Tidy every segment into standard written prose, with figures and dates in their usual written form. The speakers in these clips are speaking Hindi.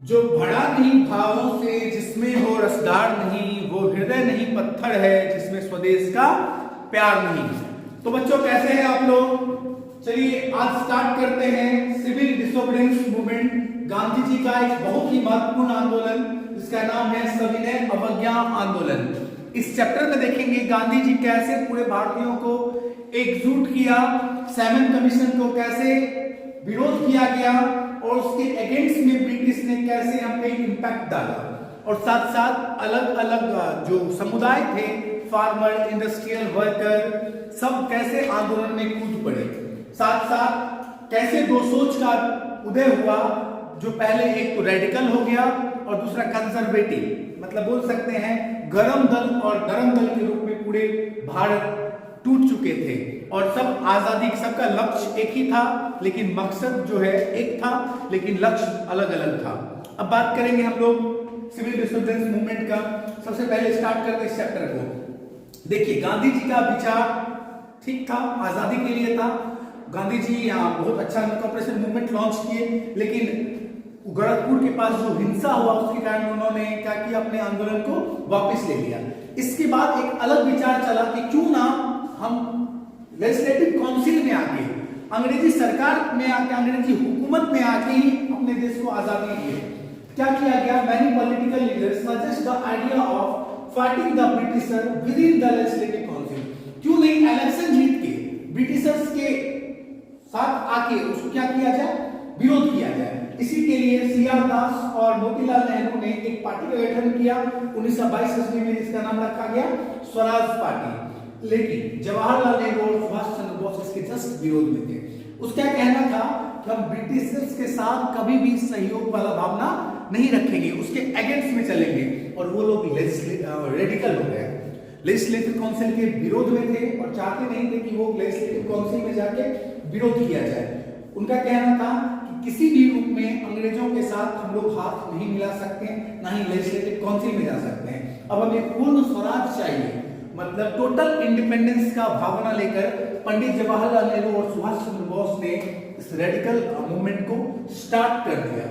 जो भरा नहीं भावों से, जिसमें हो रसदार नहीं, वो हृदय नहीं पत्थर है, जिसमें स्वदेश का प्यार नहीं। तो बच्चों कैसे हैं आप लोग? चलिए आज स्टार्ट करते हैं civil disobedience movement, Gandhi ji का एक बहुत ही महत्वपूर्ण आंदोलन जिसका नाम है सविनय अवज्ञा आंदोलन। इस चैप्टर में देखेंगे गांधी जी कैसे पूरे भारतीयों को एकजुट किया, सैमन कमीशन को कैसे विरोध किया गया और उसके अगेंस्ट में ब्रिटिश ने कैसे हम पे इंपैक्ट डाला, और साथ साथ अलग अलग जो समुदाय थे, फार्मर, इंडस्ट्रियल वर्कर, सब कैसे आंदोलन में कूद पड़े। साथ साथ कैसे दो सोच का उदय हुआ, जो पहले एक तो रेडिकल हो गया और दूसरा कंजर्वेटिव, मतलब बोल सकते हैं गरम दल और नरम दल के रूप में पूरे भारत टूट चुके थे। और सब आजादी, सबका लक्ष्य एक ही था, लेकिन मकसद जो है एक था, लेकिन लक्ष्य अलग अलग था। अब बात करेंगे हम लोग सिविल डिसोबीडियंस मूवमेंट का। सबसे पहले स्टार्ट करते हैं इस चैप्टर को। देखिए गांधी जी का विचार ठीक था, आजादी के लिए था। गांधी जी यहाँ बहुत अच्छा कॉर्पोरेशन मूवमेंट लॉन्च किए, लेकिन गोरखपुर के पास जो हिंसा हुआ उसके कारण उन्होंने क्या किया, अपने आंदोलन को वापस ले लिया। इसके बाद एक अलग विचार चला कि क्यों ना हम लेजिस्लेटिव काउंसिल में आके, अंग्रेजी सरकार में आके, अंग्रेजी हुकूमत में आके ही अपने देश को आजादी दिए। क्या किया गया? Many political leaders suggest the idea of fighting the britisher with in the legislative council. क्यों नहीं इलेक्शन जीत के ब्रिटिशर्स के साथ आके उसको क्या किया जाए, विरोध किया जाए। इसी के लिए सीआर दास और मोतीलाल नेहरू ने एक पार्टी का गठन किया 1922 ईस्वी में, जिसका नाम रखा गया स्वराज पार्टी। लेकिन जवाहरलाल नेहरू और सुभाष चंद्र बोस इसके जस्ट विरोध में थे। उसका कहना था कि हम ब्रिटिशर्स के साथ कभी भी सहयोग वाला भावना नहीं रखेंगे, उसके अगेंस्ट में चलेंगे। और वो लोग रेडिकल हो गए, लेजिस्लेटिव काउंसिल के विरोध में थे और चाहते नहीं थे कि वो लेजिस्लेटिव काउंसिल में जाके विरोध किया जाए। उनका कहना था कि किसी भी रूप में अंग्रेजों के साथ हम लोग हाथ नहीं मिला सकते, ना ही लेजिस्लेटिव काउंसिल में जा सकते हैं। अब हमें पूर्ण स्वराज चाहिए, मतलब टोटल इंडिपेंडेंस का भावना लेकर पंडित जवाहरलाल नेहरू और सुभाष चंद्र बोस ने इस रेडिकल मूवमेंट को स्टार्ट कर दिया।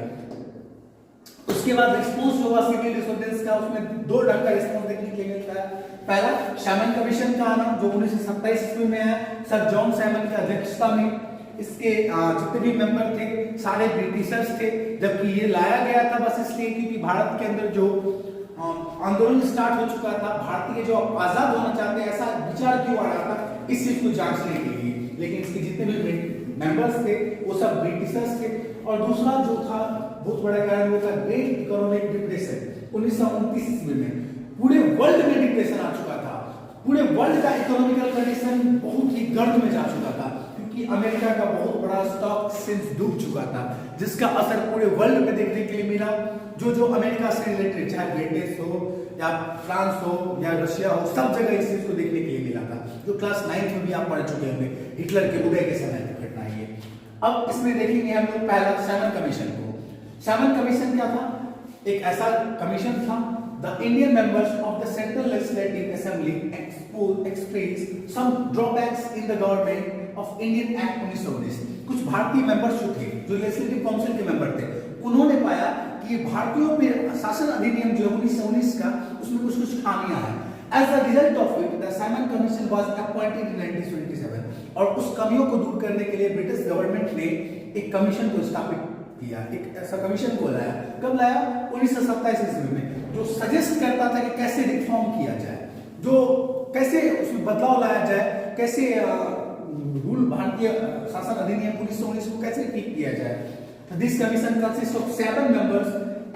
उसके बाद रिस्पॉन्स हुआ सिविल डिसोबीडियंस का, उसमें दो ढंग का रिस्पॉन्स देखने के लिए मिलता है। पहला सैमन कमीशन का आना, जो 1927 ईस्वी में है, सर जॉन सैमन की अध्यक्षता में। इसके जितने भी मेंबर थे सारे ब्रिटिशर्स थे, जबकि ये लाया गया था बस इसलिए क्योंकि भारत के अंदर जो आंदोलन स्टार्ट हो चुका था, भारतीय जो आजाद होना चाहते हैं, ऐसा विचार क्यों आ रहा था, इस चीज को जांचने के लिए। लेकिन इसके जितने भी मेंबर्स थे वो सब ब्रिटिशर्स थे। और दूसरा जो था बहुत बड़ा कारण वो था ग्रेट इकोनॉमिक डिप्रेशन 1929 ईस्वी में। पूरे वर्ल्ड में डिप्रेशन आ चुका था, पूरे वर्ल्ड का इकोनॉमिकल कंडीशन बहुत ही गर्द में जा चुका था, क्योंकि अमेरिका का बहुत बड़ा स्टॉक एक्सचेंज डूब चुका था, जिसका असर पूरे वर्ल्ड में देखने के लिए मिला। जो अमेरिका से रिलेटेड, चाहे ब्रिटेन हो या फ्रांस हो या रशिया हो, सब जगह इस चीज को देखने के लिए मिला था, जो क्लास 9 में भी आप पढ़ चुके होंगे, हिटलर के उदय के समय की घटना है। अब इसमें देखेंगे हम लोग पहला सैमन कमीशन को। सैमन कमीशन क्या था? एक ऐसा कमीशन था, the Indian members of the central legislative assembly express some drawbacks in the government of Indian act 1919। कुछ भारतीय मेंबर्स जो थे, जो लेजिस्लेटिव काउंसिल के मेंबर थे, उन्होंने पाया कि भारतीयों पे शासन अधिनियम जो 1919 का, उसमें कुछ कुछ खामियां हैं। As a result of it, the Simon Commission was appointed in 1927, और उस कमियों को दूर करने के लिए ब्रिटिश गवर्नमेंट ने एक कमीशन को स्थापित किया, एक ऐसा कमीशन को लाया। कब लाया? 1927 ईस्वी में, जो सजेस्ट करता था कि कैसे रिफॉर्म किया जाए, जो कैसे उसमें बदलाव लाया जाए, कैसे रूल भारतीय शासन अधिनियम 1919 को कैसे ठीक किया जाए। This commission consists of 7 members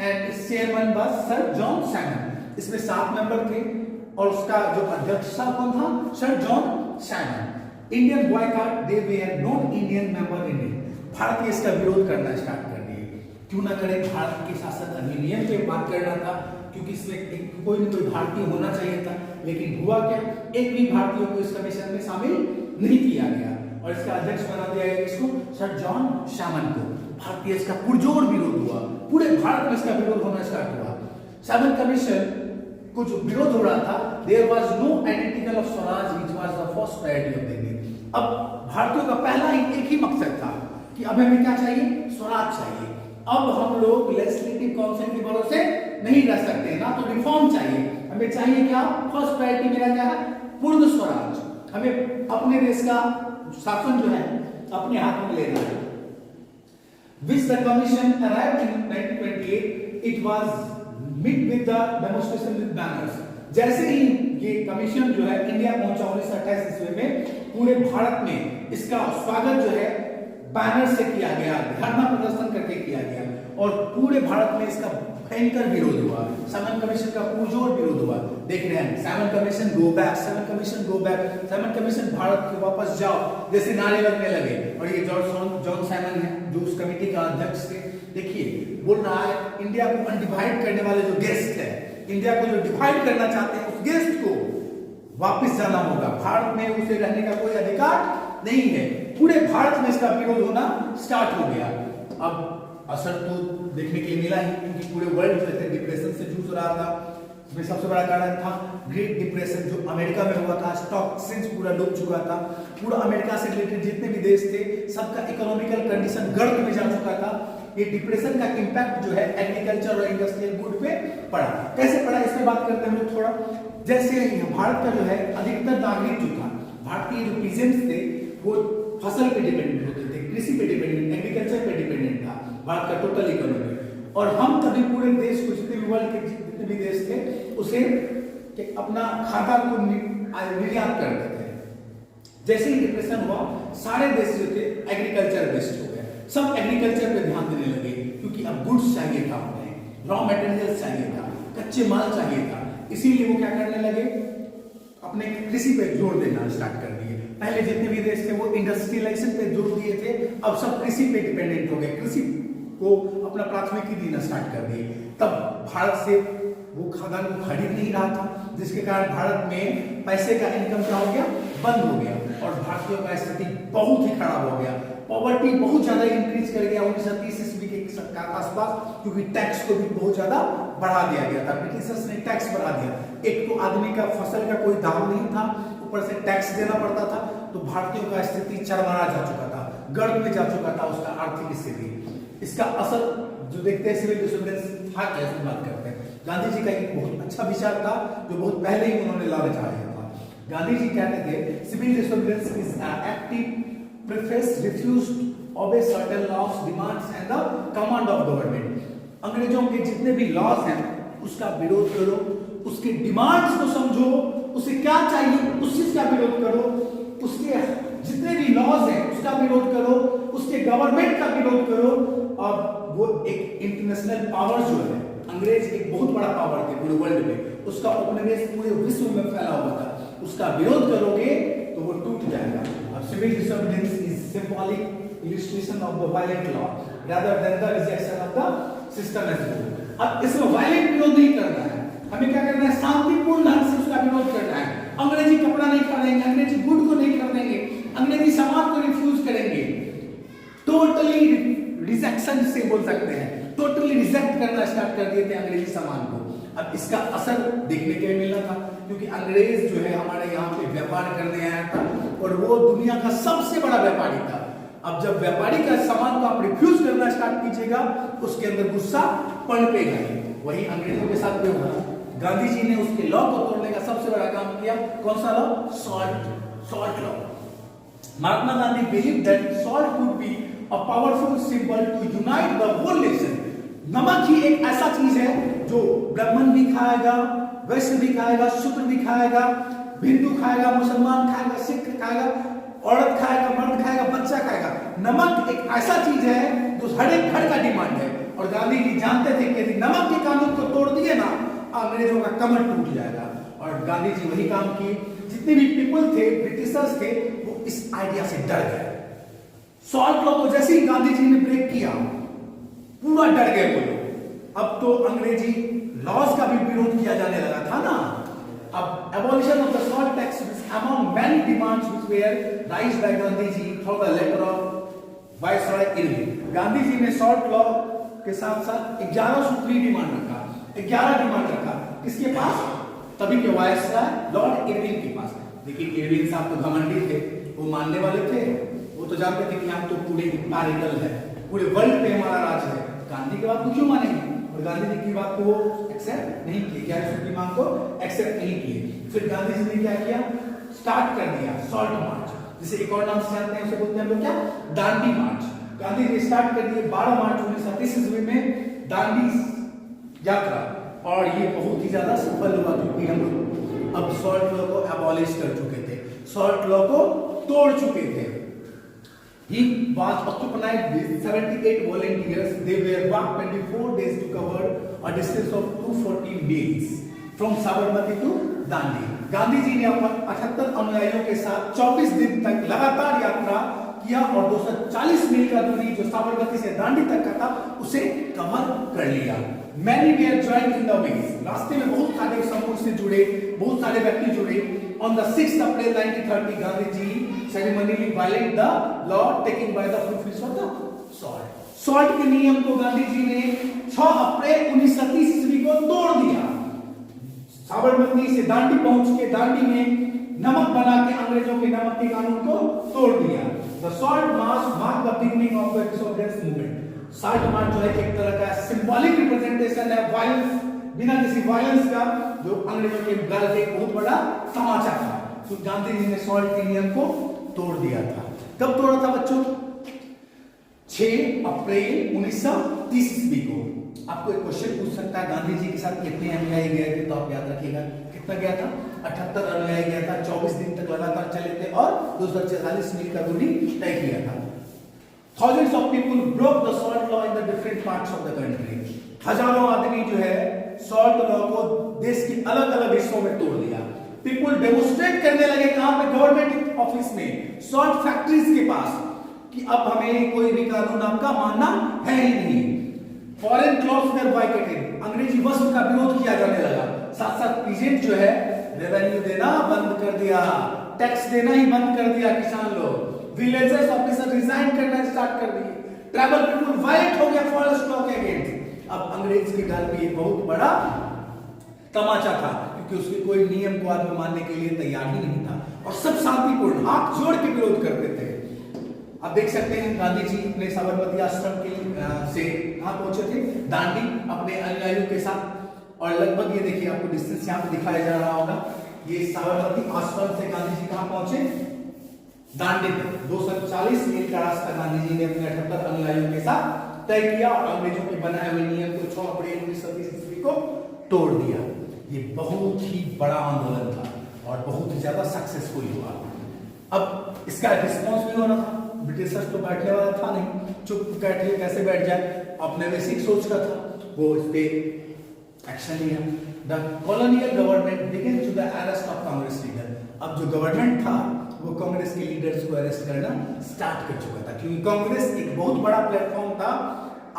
and its chairman was Sir John Simon। इसमें 7 मेंबर थे और उसका जो अध्यक्ष कौन था? Sir John Simon. Indian boycott, they were not Indian member in it. भारतीय इसका विरोध करना स्टार्ट कर दिए। क्यों ना करें, भारत के शासन अधिनियम पे बात करना था, क्योंकि इसमें कोई न कोई भारतीय होना चाहिए था। लेकिन हुआ क्या, एक भी भारतीय को इस कमीशन में शामिल नहीं किया गया और इसका अध्यक्ष बना दिया गया इसको, सर जॉन साइमन को। भारतीय इसका पुरजोर विरोध हुआ, पूरे भारत में इसका विरोध होना स्टार्ट हुआ। सैमन कमीशन को जो विरोध हो रहा था, there was no identical of swaraj which was the first priority of the Indian. अब भारतीयों का पहला ही एक ही मकसद था कि अब हमें क्या चाहिए, स्वराज चाहिए। अब हम लोग लेजिस्लेटिव नहीं रह सकते हैं ना, तो रिफॉर्म चाहिए। हमें चाहिए क्या? फर्स्ट प्रायोरिटी मेरा क्या है? पूर्ण स्वराज। हमें अपने देश का शासन जो है अपने हाथों में लेना है। Which the commission arrived in 1928, it was met with the demonstration with banners. जैसे ही ये कमीशन जो है इंडिया पहुंचा 1928 ईस्वी में, पूरे भारत में इसका स्वागत जो है बैनर से किया गया, धरना प्रदर्शन करके किया गया और पूरे भारत में इसका भयंकर विरोध हुआ। साइमन कमीशन का पुरजोर विरोध हुआ। देख रहे हैं, Simon commission go back, Simon commission go back, Simon commission Bharat के वापस जाओ जैसे नारे लगने लगे। और ये जॉन साइमन है जो उस कमेटी का अध्यक्ष थे, देखिए बोल रहा है इंडिया को अनडिवाइड करने वाले जो गेस्ट है, इंडिया को जो डिवाइड करना चाहते हैं, उस गेस्ट को वापस जाना होगा। भारत में उसे रहने का कोई अधिकार नहीं है। पूरे भारत में इसका विरोध होना स्टार्ट हो गया। अब असर तो देखने के लिए मिला ही, क्योंकि पूरे वर्ल्ड जो है डिप्रेशन से जूझ रहा था। इसमें सबसे बड़ा कारण था ग्रेट डिप्रेशन जो अमेरिका में हुआ था। स्टॉक एक्सचेंज पूरा डूब चुका था। पूरा अमेरिका से रिलेटेड जितने भी देश थे सबका इकोनॉमिकल कंडीशन गर्त में जा चुका था। ये डिप्रेशन का इंपैक्ट जो है एग्रीकल्चर और इंडस्ट्रियल गुड पे पड़ा। कैसे पड़ा इसमें बात करते हैं थोड़ा। जैसे भारत का जो है अधिकतर नागरिक जो था, भारतीय जो पीजेंट्स थे वो फसल पे डिपेंडेंट होते थे, कृषि पे डिपेंडेंट, एग्रीकल्चर पे डिपेंडेंट था भारत का टोटल इकोनॉमी। और हम कभी पूरे देश को, जितने भी वर्ल्ड के जितने भी देश थे, उसे अपना खाता को निर्यात करते थे। जैसे ही डिप्रेशन हुआ सारे देश जो थे एग्रीकल्चर बेस्ड हो गए, सब एग्रीकल्चर पे ध्यान देने लगे, क्योंकि अब गुड्स चाहिए था, उन्हें रॉ मटेरियल चाहिए था, कच्चे माल चाहिए था। इसीलिए वो क्या करने लगे, अपने कृषि पे जोर देना स्टार्ट कर दिए। पहले जितने भी देश थे वो इंडस्ट्रियलाइजेशन पे जोर दिए थे, अब सब कृषि पे डिपेंडेंट हो गए, कृषि को अपना प्राथमिकता देना स्टार्ट कर दिए। तब भारत से वो खाद्यान्न को खरीद नहीं रहा था, जिसके कारण भारत में पैसे का इनकम क्या हो गया, बंद हो गया और भारतीयों का स्थिति बहुत ही खराब हो गया। पॉवर्टी बहुत ज्यादा इंक्रीज कर गया 1930 ईस्वी के आसपास, क्योंकि टैक्स को भी बहुत ज्यादा बढ़ा दिया गया था। ब्रिटिशर्स ने टैक्स बढ़ा दिया। एक तो आदमी का फसल का कोई दाम नहीं था, ऊपर से टैक्स देना पड़ता था, तो भारतीयों का स्थिति चरमरा जा चुका था, गर्द में जा चुका था उसका आर्थिक स्थिति। इसका असर जो देखते हैं सिविल डिसोबीडियंस था, कैसे बात करते हैं। गांधी जी का एक बहुत अच्छा विचार था जो बहुत पहले ही उन्होंने लाना चाहा था। गांधी जी कहते थे civil disobedience is active preference refused obey certain laws, demands and the command of government। अंग्रेजों के जितने भी लॉज हैं उसका विरोध करो, उसके डिमांड्स को समझो, उसे क्या चाहिए उस चीज का विरोध करो, उसके जितने भी लॉज हैं उसका विरोध करो, उसके गवर्नमेंट का विरोध करो। अब वो एक इंटरनेशनल पावर जो है, अंग्रेज एक बहुत बड़ा पावर थे पूरे वर्ल्ड में, उसका उपनिवेश पूरे विश्व में फैला हुआ था, उसका विरोध करोगे तो वो टूट जाएगा। अब civil disobedience is symbolic illustration of the violent law rather than the rejection of the system as a whole। अब इसमें वायलेंट विरोध नहीं करना है, हमें क्या करना है, शांतिपूर्ण ढंग से उसका विरोध करना है। अंग्रेजी कपड़ा नहीं खरीदेंगे, अंग्रेजी गुड को नहीं खरीदेंगे, अंग्रेजी सामान को रिफ्यूज करेंगे, टोटली रिजेक्शन से बोल सकते हैं, टोटली रिजेक्ट करना स्टार्ट कर दिए थे अंग्रेजी सामान को। अब इसका असर देखने के लिए मिल रहा था, क्योंकि अंग्रेज जो है हमारे यहाँ पे व्यापार करने आया था और वो दुनिया का सबसे बड़ा व्यापारी था। अब जब व्यापारी का सामान को आप रिफ्यूज करना स्टार्ट कीजिएगा, उसके अंदर गुस्सा पनपेगा ही। वही अंग्रेजों के साथ भी हुआ। गांधी जी ने उसके लॉ को तोड़ने का सबसे बड़ा काम किया। कौन सा law? Salt law. Mahatma Gandhi believe that salt would be a powerful symbol to unite the whole nation. नमक ही एक ऐसा चीज है जो ब्राह्मण भी खाएगा, वैश्य भी खाएगा, शूद्र भी खाएगा, हिंदू खाएगा, मुसलमान खाएगा, सिख खाएगा, औरत खाएगा, मर्द खाएगा, बच्चा खाएगा। नमक एक ऐसा चीज है जो हर एक घर का डिमांड है। और गांधी जी जानते थे कि यदि नमक के कानून को तोड़ दिए ना, अंग्रेजों का कमर टूट जाएगा। और गांधी जी वही काम किए। जितने भी पीपल थे, ब्रिटिशर्स थे, वो इस आइडिया से डर गए। सॉल्ट लॉ को जैसे ही गांधी जी ने ब्रेक किया, पूरा डर गए वो लोग। अब तो अंग्रेजी लॉज का भी विरोध किया जाने लगा था ना। अब abolition of the salt tax was among many demands which were raised by Gandhi ji through the letter of Viceroy Irving। Gandhi ji ने सॉल्ट लॉ के साथ साथ 11 सूत्री डिमांड रखा, 11 डिमांड रखा। किसके पास? तभी के वायसराय लॉर्ड इरविंग के पास। लेकिन इरविंग साहब तो घमंडी थे, वो मानने वाले थे, वो तो जानते थे कि हम तो पूरे इंपैरिकल है, पूरे वर्ल्ड पे हमारा राज है, गांधी के बात को क्यों मानेंगे। और गांधी जी की बात को वो एक्सेप्ट नहीं किए, क्या की मांग को एक्सेप्ट नहीं किए। फिर गांधी जी ने क्या किया, स्टार्ट कर दिया सॉल्ट मार्च, जिसे एक और नाम से जानते हैं, उसे बोलते हैं हम लोग क्या, दांडी मार्च। गांधी जी स्टार्ट कर दिए 12 मार्च 1938 ईस्वी में दांडी यात्रा, और ये बहुत ही ज्यादा सफल हुआ, क्योंकि हम लोग अब सॉल्ट लॉ को एबॉलिश कर चुके थे, सॉल्ट लॉ को तोड़ चुके थे। He was occupied with 78 volunteers. They were worked 24 days to cover a distance of 214 miles from Sabarmati to Dandi. Gandhi ji ने अपने 78 अनुयायियों के साथ 24 दिन तक लगातार यात्रा किया और 240 मील का दूरी जो साबरमती से दांडी तक का था उसे कवर कर लिया। Many were joined in the ways. रास्ते में बहुत सारे समूह से जुड़े, बहुत सारे व्यक्ति जुड़े। On the 6th April 1930, Gandhi ji ceremonially violated the law taken by the fulfillment of the salt. Salt के नियम को गांधी जी ने 6 अप्रैल 1930 ईस्वी को तोड़ दिया। साबरमती से दांडी पहुंच के दांडी में नमक बना के अंग्रेजों के नमक के कानून को तोड़ दिया। The salt march marked the beginning of the disobedience movement. Salt march जो है एक तरह का सिंबॉलिक रिप्रेजेंटेशन है वायलेंस, बिना किसी वायलेंस का, जो अंग्रेजों के गल का एक बहुत बड़ा तमाचा था। तो गांधी जी ने सॉल्ट के नियम को तोड़ दिया था। कब तोड़ा था बच्चों? 6 अप्रैल 1930 ईस्वी को। आपको एक क्वेश्चन पूछ सकता है, गांधी जी के साथ कितने अनुयायी गए थे? तो आप याद रखिएगा कितना गया था, 78 अनुयायी गया था, 24 दिन तक लगातार चले थे और 244 मील का दूरी तय किया था। Thousands of people broke the salt law in the different parts of the country. हजारों आदमी जो है सॉल्ट लॉ को देश के अलग अलग हिस्सों में तोड़ दिया। पीपुल डेमोन्स्ट्रेट करने लगे, कहां पे? गवर्नमेंट ऑफिस में, सॉल्ट फैक्ट्रीज के पास, कि अब हमें कोई भी कानून आपका मानना है ही नहीं। फॉरेन क्लॉथ्स वर बॉयकॉटेड, अंग्रेजी वस्त्र का विरोध किया जाने लगा। साथ साथ पीजेंट जो है रेवेन्यू देना बंद कर दिया, टैक्स देना ही बंद कर दिया किसान लोग। विलेजर्स ऑफिसर रिजाइन करना स्टार्ट कर दिए। ट्राइबल पीपुल वायलेंट हो गया फॉरेस्ट लॉ के अगेंस्ट। अब अंग्रेज के घर में ये बहुत बड़ा तमाचा था, क्योंकि उसके कोई नियम को आदमी मानने के लिए तैयार ही नहीं था और सब शांतिपूर्ण हाथ जोड़ के विरोध करते थे। अब देख सकते हैं गांधी जी अपने साबरमती आश्रम के से कहां पहुंचे थे? दांडी, अपने अनुयायियों के साथ। और लगभग ये देखिए, आपको डिस्टेंस यहां पे दिखाया जा रहा होगा, ये साबरमती आश्रम से गांधी जी कहां पहुंचे? दांडी तक। 240 मील का रास्ता गांधी जी ने अपने 78 अनुयायियों के साथ तय किया और अंग्रेजों के बनाए हुए नियम को 6 अप्रैल 1930 ईस्वी को तोड़ दिया। ये बहुत ही बड़ा आंदोलन था और बहुत ही ज्यादा सक्सेसफुल हुआ। अब इसका रिस्पॉन्स भी होना था, ब्रिटिशर्स तो बैठने वाला था नहीं, चुप बैठे कैसे बैठ जाए, अपने बेसिक सोच का था, वो इस पे एक्शन लिया। The colonial government began to the arrest of Congress leader. अब जो गवर्नमेंट था वो कांग्रेस के लीडर्स को अरेस्ट करना स्टार्ट कर चुका था, क्योंकि कांग्रेस एक बहुत बड़ा प्लेटफॉर्म था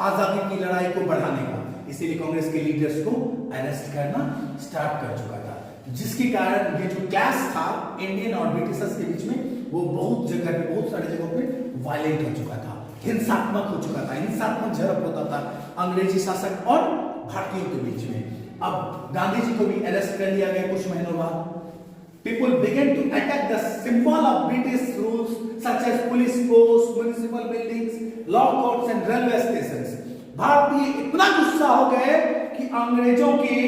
आजादी की लड़ाई को बढ़ाने का, इसीलिए कांग्रेस के लीडर्स को अरेस्ट करना स्टार्ट कर चुका था, जिसके कारण ये जो क्लैश था इंडियन और ब्रिटिशर्स के बीच में वो बहुत जगह पे, बहुत सारी जगहों पे वायलेंट हो चुका था, हिंसात्मक हो चुका था, हिंसात्मक झड़प होता था अंग्रेजी शासक और भारतीयों के बीच में। अब गांधी जी को भी अरेस्ट कर लिया गया कुछ महीनों बाद। People began to attack the symbol of British rules such as police posts, municipal buildings, law courts and railway stations. भारतीय इतना गुस्सा हो गए कि अंग्रेजों के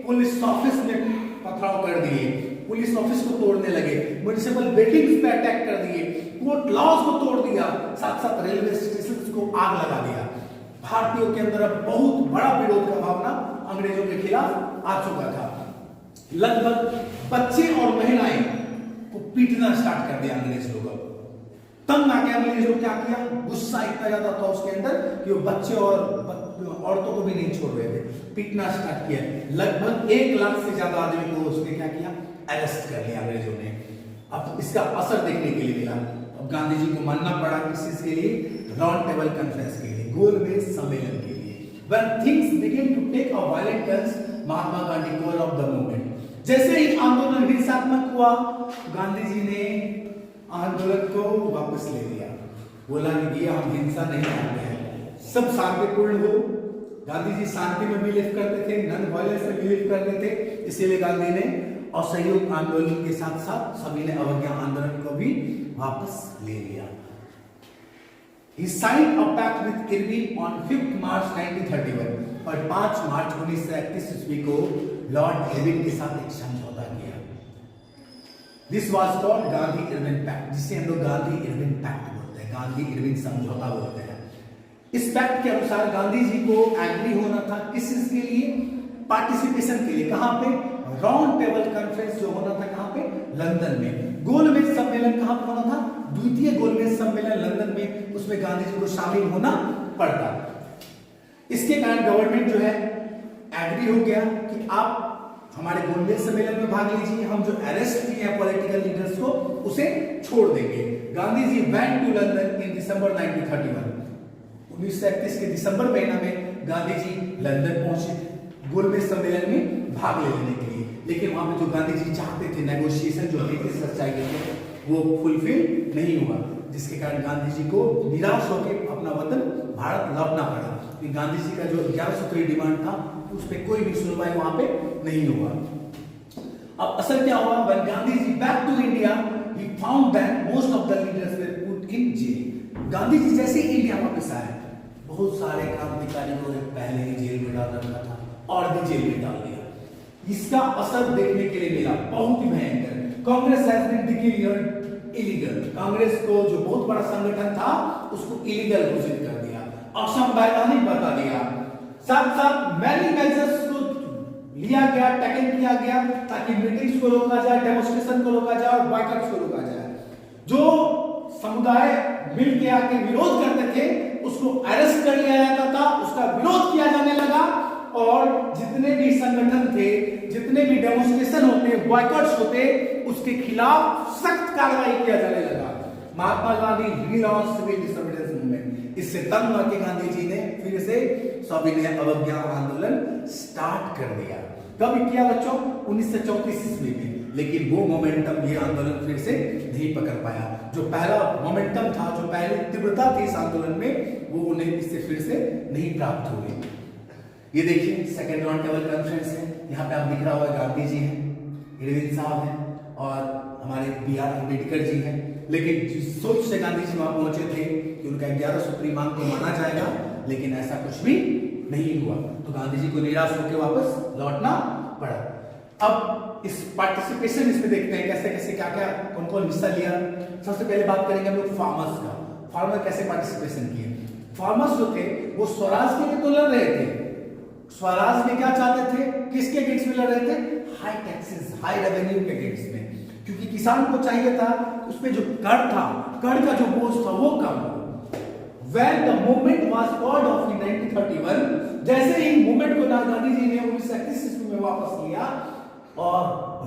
पुलिस ऑफिस में पथराव कर दिए, पुलिस ऑफिस को तोड़ने लगे, म्युनिसिपल बिल्डिंग्स पे अटैक कर दिए, कोर्ट लॉज को तोड़ दिया, साथ साथ रेलवे स्टेशन को आग लगा दिया। भारतीयों के अंदर अब बहुत बड़ा विरोध का भावना अंग्रेजों के खिलाफ आ चुका था। लगभग बच्चे और महिलाएं को पीटना स्टार्ट कर दिया अंग्रेज लोग। तंग आके अंग्रेज लोग क्या किया, गुस्सा इतना ज्यादा था उसके अंदर कि वो बच्चे और औरतों को भी नहीं छोड़ रहे थे, पीटना स्टार्ट किया। लगभग 1 लाख से ज्यादा आदमी को उसने क्या किया, अरेस्ट कर लिया अंग्रेजों ने। अब इसका असर देखने के लिए मिला। अब गांधी जी को मानना पड़ा किस चीज के लिए? राउंड टेबल कॉन्फ्रेंस के लिए, गोलमेज सम्मेलन के लिए। When things began to take a violent turn, Mahatma Gandhi call of the movement. जैसे ही आंदोलन हिंसात्मक हुआ, गांधी जी ने आंदोलन को वापस ले लिया, बोला कि भैया हम हिंसा नहीं चाहते हैं, सब शांतिपूर्ण हो। गांधी जी शांति में बिलीव करते थे, नॉन वायलेंस में बिलीव करते थे, इसीलिए गांधी ने असहयोग आंदोलन के साथ साथ सभी ने अवज्ञा आंदोलन को भी वापस ले लिया। He signed a pact with Irving on 5th March 1931. और 5 मार्च 1931 ईस्वी को लॉर्ड इरविन के साथ एक समझौता किया। This was called Gandhi Irwin pact, जिसे हम लोग गांधी इरविन पैक्ट बोलते हैं, गांधी इरविन समझौता बोलते हैं। इस पैक्ट के अनुसार गांधी जी को एग्री होना था किस चीज के लिए, पार्टिसिपेशन के लिए। कहां पे, राउंड टेबल कॉन्फ्रेंस जो होना था कहां पे, लंदन में। गोलमेज सम्मेलन कहां पर होना था, द्वितीय गोलमेज सम्मेलन लंदन में, उसमें गांधी जी को शामिल होना पड़ता। इसके कारण गवर्नमेंट जो है एग्री हो गया कि आप हमारे गोलमेज सम्मेलन में भाग लीजिए, हम जो अरेस्ट किए हैं पॉलिटिकल लीडर्स को उसे छोड़ देंगे। Gandhi ji went to London इन दिसंबर 1931, 1931 के दिसंबर महीना में गांधी जी लंदन पहुंचे गोलमेज सम्मेलन में भाग लेने के लिए। लेकिन वहां पे जो गांधी जी चाहते थे, नेगोशिएशन जो ब्रिटिश सच्चाई के थे, वो फुलफिल नहीं हुआ, जिसके कारण गांधी जी को निराश होकर अपना वतन भारत लौटना पड़ा। गांधी जी का जो 11 सूत्री डिमांड था उस पर कोई भी सुनवाई वहां पे नहीं हुआ। अब असल क्या हुआ, when Gandhi ji back to India he found that most of the leaders were put in jail। Gandhi ji जैसे ही इंडिया वापस आए, बहुत सारे क्रांतिकारियों को पहले ही जेल में डाल रखा था और भी जेल में डाल दिया। इसका असर देखने के लिए मिला बहुत ही भयंकर। Congress has been declared illegal, Congress को जो बहुत बड़ा संगठन था उसको इलीगल घोषित कर दिया, असंवैधानिक बता दिया। साथ साथ मैनी मेजर्स को लिया गया, टैकल किया गया ताकि मीटिंग्स को रोका जाए, डेमोन्स्ट्रेशन को रोका जाए और बॉयकॉट्स को रोका जाए। जो समुदाय मिल के आके विरोध करते थे उसको अरेस्ट कर लिया जाता था, उसका विरोध किया जाने लगा और जितने भी संगठन थे, जितने भी डेमोन्स्ट्रेशन होते, बॉयकॉट्स होते, उसके खिलाफ सख्त कार्रवाई किया जाने लगा। Mahatma Gandhi relaunch civil disobedience movement, इससे तंग आके गांधी जी ने फिर से सविनय अवज्ञा आंदोलन स्टार्ट कर दिया। कब किया बच्चों, 1934 ईस्वी में। लेकिन वो मोमेंटम, ये आंदोलन फिर से नहीं पकड़ पाया। जो पहला मोमेंटम था, जो पहली तीव्रता थी इस आंदोलन में, वो उन्हें इससे फिर से नहीं प्राप्त हुई। ये देखिए सेकेंड राउंड टेबल कॉन्फ्रेंस है, यहाँ पे आप दिख रहा होगा गांधी जी हैं, इरविन साहब हैं और हमारे B.R. अम्बेडकर जी हैं। लेकिन जिस सोच से गांधी जी वहां पहुंचे थे कि उनका 11 सूत्री मांग को माना जाएगा, लेकिन ऐसा कुछ भी नहीं हुआ, तो गांधी जी को निराश होकर वापस लौटना पड़ा। अब इस पार्टिसिपेशन इसमें देखते हैं कैसे कैसे क्या क्या कौन कौन हिस्सा लिया। सबसे पहले बात करेंगे हम लोग फार्मर्स का। फार्मर कैसे पार्टिसिपेशन किए। फार्मर्स जो थे वो स्वराज के लिए तो लड़ रहे थे। स्वराज में क्या चाहते थे, किसके अगेंस्ट में लड़ रहे थे, हाई टैक्सेस, हाई रेवेन्यू के अगेंस्ट में, क्योंकि किसान को चाहिए था उस पे जो कर था, कर का जो बोझ था वो कम हो। When the movement was called off in 1931, जैसे ही मूवमेंट को गांधी जी ने 1931 ईस्वी में वापस लिया और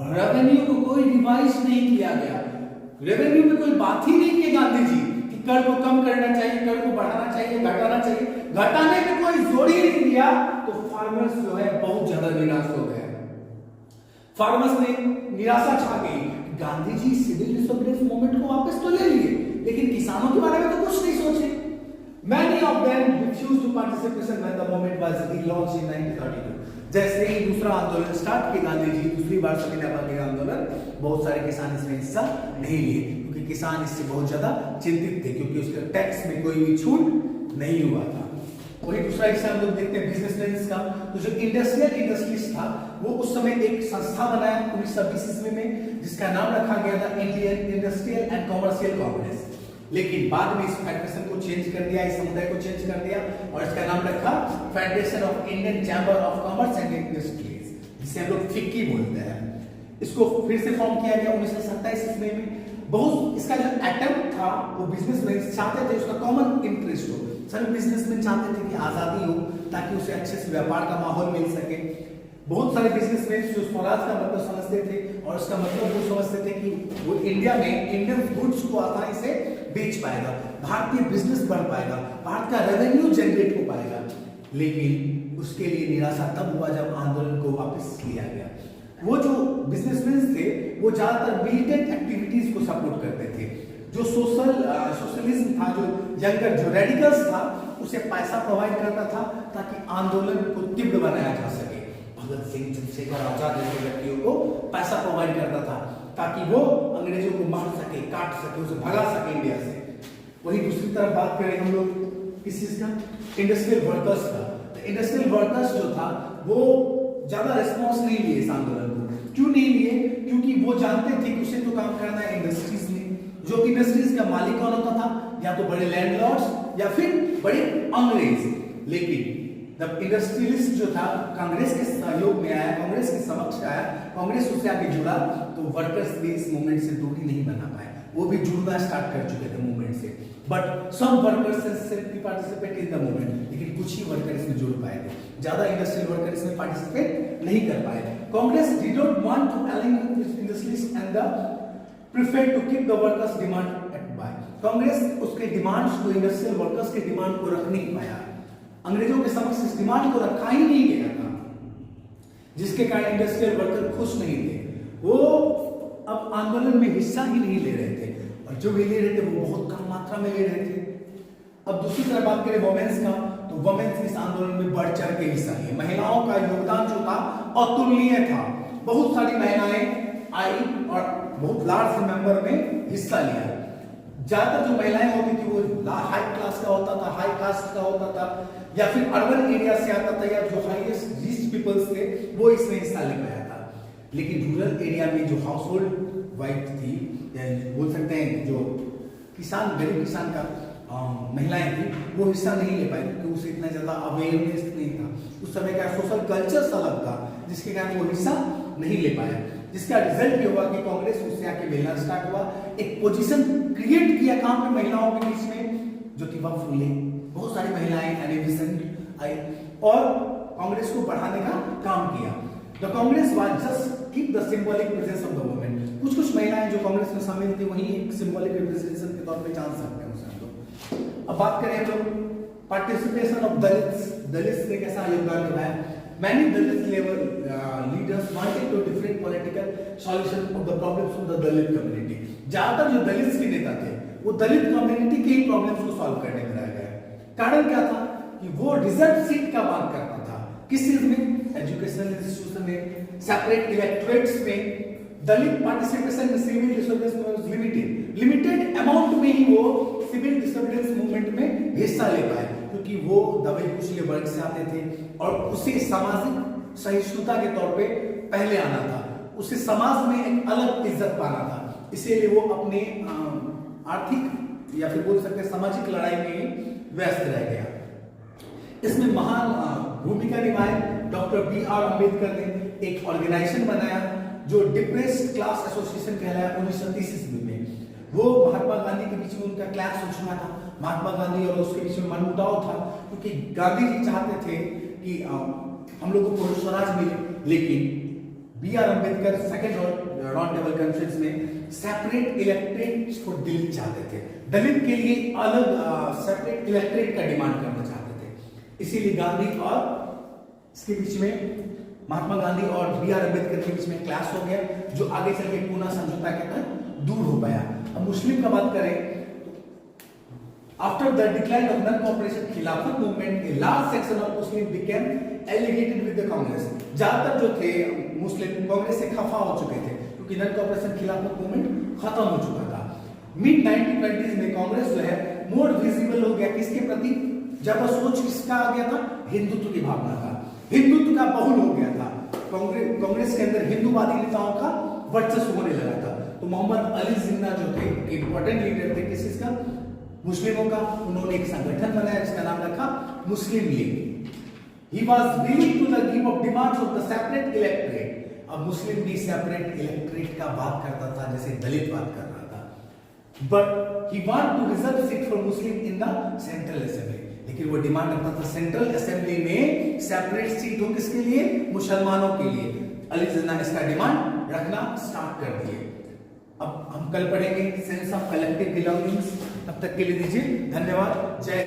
रेवेन्यू को कोई रिवाइज नहीं किया गया, रेवेन्यू में कोई बात ही नहीं की गांधी जी कि कर को कम करना चाहिए, कर को बढ़ाना चाहिए, घटाना चाहिए, घटाने में कोई जोर ही नहीं दिया, तो फार्मर्स जो है बहुत ज्यादा निराश हो गए। फार्मर्स ने निराशा छा गई। Gandhi ji civil disobedience movement को वापस तो ले लिए, लेकिन किसानों के बारे में तो कुछ नहीं सोचे। Many of them refused to participation when the movement was relaunched in 1932। जैसे ही दूसरा आंदोलन स्टार्ट किया गांधी जी, दूसरी बार सविनय अवज्ञा आंदोलन, बहुत सारे किसान इसमें हिस्सा नहीं लिए, क्योंकि किसान इससे बहुत ज्यादा चिंतित थे, क्योंकि उसके टैक्स में कोई भी छूट नहीं हुआ था। वही दूसरा हिस्सा हम लोग देखते हैं बिजनेसमैन का। तो जो इंडस्ट्रियलिस्ट था वो उस समय एक संस्था बनाया 1920 ईस्वी में, जिसका नाम रखा गया था Indian industrial and commercial Congress. लेकिन बाद में इस फेडरेशन को चेंज कर दिया, इस समुदाय को चेंज कर दिया और इसका नाम रखा federation of Indian chamber of commerce and industries, जिसे हम लोग फिक्की बोलते हैं। इसको फिर से फॉर्म किया गया 1927 ईस्वी में। बहुत इसका जो अटेम्प्ट था वो बिजनेसमैन चाहते थे उसका कॉमन इंटरेस्ट हो, सभी बिजनेसमैन चाहते थे कि आजादी हो ताकि उसे अच्छे से व्यापार का माहौल मिल सके। बहुत सारे बिजनेसमैन जो स्वराज का मतलब समझते थे और उसका मतलब वो समझते थे कि वो इंडिया में इंडियन गुड्स को आसानी से बेच पाएगा, भारतीय बिजनेस बढ़ पाएगा, भारत का रेवेन्यू जनरेट हो पाएगा। लेकिन उसके लिए निराशा तब हुआ जब आंदोलन को वापस लिया गया। वो जो बिजनेसमैन थे वो ज्यादातर मिलिटेंट एक्टिविटीज को सपोर्ट करते थे। जो सोशलिज्म था, जो यंगर, जो रेडिकल्स था, उसे पैसा प्रोवाइड करता था ताकि आंदोलन को तीव्र बनाया जा सके। भगत सिंह, चंद्रशेखर आजाद जैसे व्यक्तियों को पैसा प्रोवाइड करता था ताकि वो अंग्रेजों को मार सके, काट सके, उसे भगा सके इंडिया से। वही दूसरी तरफ बात करें हम लोग किस चीज का, इंडस्ट्रियल वर्कर्स का। इंडस्ट्रियल वर्कर्स जो था वो ज्यादा रिस्पॉन्स नहीं लिए इस आंदोलन को। क्यों नहीं लिए? क्योंकि वो जानते थे कि उसे तो काम करना है इंडस्ट्रीज में। जो इंडस्ट्रीज का मालिक कौन होता था? या तो बड़े लैंडलॉर्ड्स या फिर बड़े अंग्रेज। लेकिन जब इंडस्ट्रियलिस्ट जो था कांग्रेस के सहयोग में आया, कांग्रेस के समक्ष आया, कांग्रेस उससे आगे जुड़ा, तो वर्कर्स भी इस मूवमेंट से दूरी नहीं बना पाए। वो भी जुड़ना स्टार्ट कर चुके थे मूवमेंट से। But some workers simply participate in the movement, लेकिन कुछ ही वर्कर इसमें जुड़ पाए थे, ज्यादा इंडस्ट्रियल वर्कर इसमें पार्टिसिपेट नहीं कर पाए। Congress did not want to align industries and the prefer to keep the workers demand at bay. Congress उसके डिमांड्स को, इंडस्ट्रियल वर्कर्स के डिमांड को रख नहीं पाया। अंग्रेजों के समक्ष इस डिमांड को रखा ही नहीं गया था, जिसके कारण इंडस्ट्रियल वर्कर खुश नहीं थे। वो अब आंदोलन में हिस्सा ही नहीं ले रहे थे, और जो भी ले रहे थे वो बहुत कम मात्रा में ले रहे थे। अब दूसरी तरफ बात करें वोमेन्स का, तो वोमेन्स इस आंदोलन में बढ़ चढ़ के हिस्सा लिए। महिलाओं का योगदान जो था अतुलनीय था। बहुत सारी महिलाएं आई और बहुत लार्ज नंबर में हिस्सा लिया। ज्यादातर जो महिलाएं होती थी वो हाई क्लास का होता था, हाई कास्ट का होता था, या फिर अर्बन एरिया से आता था, या जो हाईएस्ट रिच पीपल्स थे वो इसमें हिस्सा ले पाया था। लेकिन रूरल एरिया में जो हाउस होल्ड वाइफ थी, या बोल सकते हैं जो किसान, गरीब किसान का महिलाएं थी, वो हिस्सा नहीं ले पाई, क्योंकि उसे इतना ज्यादा अवेयरनेस नहीं था। उस समय का सोशल कल्चर अलग था, जिसके कारण वो हिस्सा नहीं ले पाया। जिसका रिजल्ट ये हुआ कि कांग्रेस उससे आके मिलना स्टार्ट हुआ, एक पोजीशन क्रिएट किया काम पे महिलाओं के बीच में। ज्योतिबा फुले, बहुत सारी महिलाएं आई और कांग्रेस को बढ़ाने का काम किया। The Congress was just keep the symbolic presence of the women. कुछ महिलाएं जो कांग्रेस में शामिल थी वही एक सिंबॉलिक रिप्रेजेंटेशन के तौर पे जान सकते हैं उसे हम लोग। अब बात करें हम लोग पार्टिसिपेशन ऑफ दलित्स ने कैसा योगदान निभाया। Many Dalit leaders wanted to different political solution of the problems of the Dalit community. ज्यादातर जो दलित के नेता थे वो दलित कम्युनिटी के ही प्रॉब्लम्स को सॉल्व करने में रह गए। कारण क्या था कि वो रिजर्व सीट का मांग करता था। किस चीज में? एजुकेशनल इंस्टीट्यूशन में, सेपरेट इलेक्टोरेट्स में। दलित पार्टिसिपेशन में civil disobedience was limited amount में ही वो सिविल डिसोबीडियंस मूवमेंट में हिस्सा ले पाए, क्योंकि वो दबे कुचले वर्ग से आते थे और उसे सामाजिक सहिष्णुता के तौर पे पहले आना था, उसे समाज में एक अलग इज्जत पाना था। इसीलिए वो अपने आर्थिक या फिर बोल सकते हैं सामाजिक लड़ाई में व्यस्त रह गया। इसमें महान भूमिका निभाई डॉक्टर B.R. अम्बेडकर ने। एक ऑर्गेनाइजेशन बनाया जो डिप्रेस्ड क्लास एसोसिएशन कहलाया 1930 ईस्वी में। वो महात्मा गांधी के बीच में उनका क्लैश हो चुका था। महात्मा गांधी और उसके बीच में मनमुटाव था, क्योंकि गांधी जी चाहते थे कि हम लोगों को स्वराज मिले, लेकिन B.R. Ambedkar second round table conference में सेपरेट इलेक्टोरेट फॉर दलित चाहते थे। दलित के लिए अलग सेपरेट इलेक्टोरेट का डिमांड करना चाहते थे। इसीलिए गांधी और इसके बीच में महात्मा गांधी और B.R. अम्बेडकर के बीच में क्लैश हो गया, जो आगे चल के पूना समझौता के तहत दूर हो पाया। अब मुस्लिम का बात करें, after the decline of non-cooperation खिलाफत movement, a large section of Muslims became alienated with the Congress। ज्यादातर जो थे मुस्लिम कांग्रेस से खफा हो चुके थे, क्योंकि नॉन कॉपरेशन खिलाफत मूवमेंट खत्म हो चुका था। मिड 1920s में कांग्रेस जो है मोर विजिबल हो गया किसके प्रति? जब सोच किसका आ गया था? हिंदुत्व की भावना का, हिंदुत्व का बहुल हो गया था। कांग्रेस के अंदर हिंदूवादी नेताओं का वर्चस्व होने लगा था। तो मोहम्मद अली जिन्ना जो थे इंपॉर्टेंट लीडर थे किस का? मुस्लिमों का। उन्होंने एक संगठन बनाया जिसका नाम रखा मुस्लिम league. He was willing to give up demands of the separate electorate। अब मुस्लिम लीग सेपरेट इलेक्टोरेट का बात करता था जैसे दलित बात कर रहा था, but he want to reserve seat for Muslim in the Central Assembly। लेकिन वो डिमांड रखता था सेंट्रल असेंबली में सेपरेट सीट हो किसके लिए? मुसलमानों के लिए। अली जिन्ना इसका डिमांड रखना स्टार्ट कर दिए। अब हम कल पढ़ेंगे सेंस ऑफ कलेक्टिव बिलोंगिंग्स। तब तक के लिए दीजिए धन्यवाद। जय